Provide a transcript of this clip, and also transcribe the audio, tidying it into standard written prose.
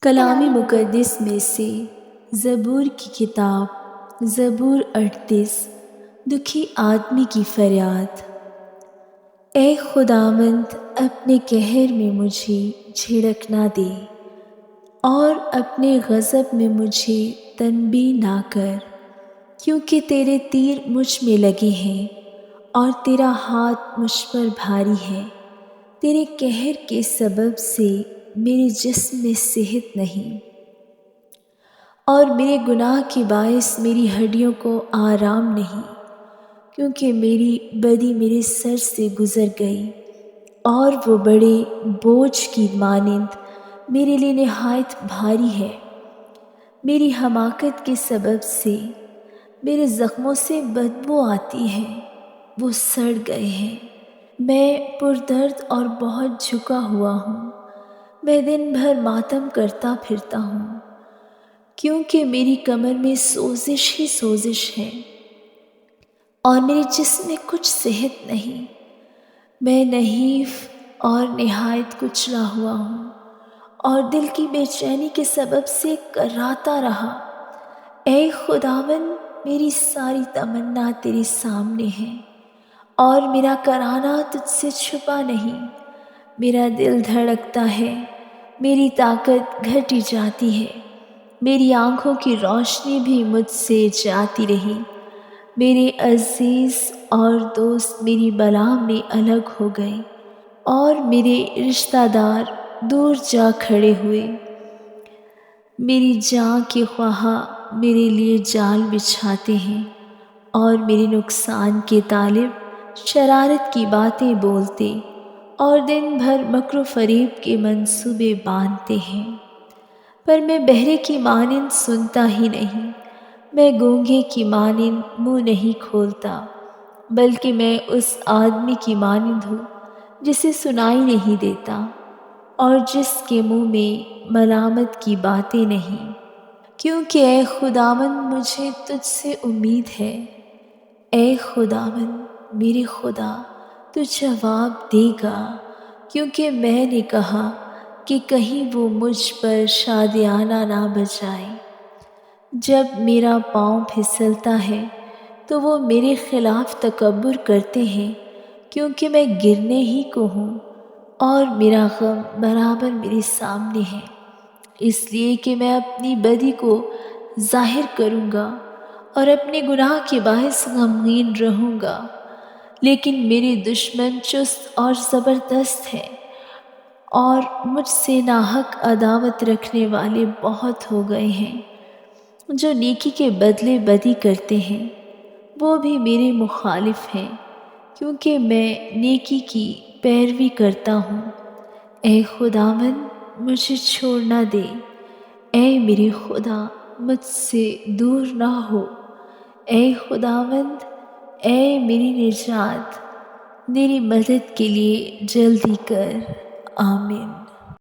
کلام مقدس میں سے زبور کی کتاب زبور 38 دکھی آدمی کی فریاد۔ اے خداوند، اپنے قہر میں مجھے جھڑک نہ دے اور اپنے غضب میں مجھے تنبیہ نہ کر، کیونکہ تیرے تیر مجھ میں لگے ہیں اور تیرا ہاتھ مجھ پر بھاری ہے۔ تیرے قہر کے سبب سے میرے جسم میں صحت نہیں، اور میرے گناہ کے باعث میری ہڈیوں کو آرام نہیں، کیونکہ میری بدی میرے سر سے گزر گئی اور وہ بڑے بوجھ کی مانند میرے لیے نہایت بھاری ہے۔ میری حماقت کے سبب سے میرے زخموں سے بدبو آتی ہے، وہ سڑ گئے ہیں۔ میں پردرد اور بہت جھکا ہوا ہوں، میں دن بھر ماتم کرتا پھرتا ہوں، کیونکہ میری کمر میں سوزش ہی سوزش ہے اور میرے جسم میں کچھ صحت نہیں۔ میں نحیف اور نہایت کچلا ہوا ہوں اور دل کی بے چینی کے سبب سے کراتا رہا۔ اے خداوند، میری ساری تمنا تیرے سامنے ہے اور میرا کرانا تجھ سے چھپا نہیں۔ میرا دل دھڑکتا ہے، میری طاقت گھٹی جاتی ہے، میری آنکھوں کی روشنی بھی مجھ سے جاتی رہی۔ میرے عزیز اور دوست میری بلا میں الگ ہو گئے اور میرے رشتہ دار دور جا کھڑے ہوئے۔ میری جان کے خواہاں میرے لیے جال بچھاتے ہیں اور میرے نقصان کے طالب شرارت کی باتیں بولتے اور دن بھر مکر و فریب کے منصوبے باندھتے ہیں۔ پر میں بہرے کی مانند سنتا ہی نہیں، میں گونگے کی مانند منہ نہیں کھولتا، بلکہ میں اس آدمی کی مانند ہوں جسے سنائی نہیں دیتا اور جس کے منہ میں ملامت کی باتیں نہیں۔ کیونکہ اے خداوند، مجھے تجھ سے امید ہے۔ اے خداوند میرے خدا، تو جواب دے گا، کیونکہ میں نے کہا کہ کہیں وہ مجھ پر شادیانہ نہ بجائے۔ جب میرا پاؤں پھسلتا ہے تو وہ میرے خلاف تکبر کرتے ہیں، کیونکہ میں گرنے ہی کو ہوں اور میرا غم برابر میرے سامنے ہے، اس لیے کہ میں اپنی بدی کو ظاہر کروں گا اور اپنے گناہ کے باعث غمگین رہوں گا۔ لیکن میرے دشمن چست اور زبردست ہیں اور مجھ سے ناحق عداوت رکھنے والے بہت ہو گئے ہیں۔ جو نیکی کے بدلے بدی کرتے ہیں وہ بھی میرے مخالف ہیں، کیونکہ میں نیکی کی پیروی کرتا ہوں۔ اے خداوند، مجھے چھوڑ نہ دے، اے میرے خدا، مجھ سے دور نہ ہو۔ اے خداوند، اے میری نجات، میری مدد کے لیے جلدی کر۔ آمین۔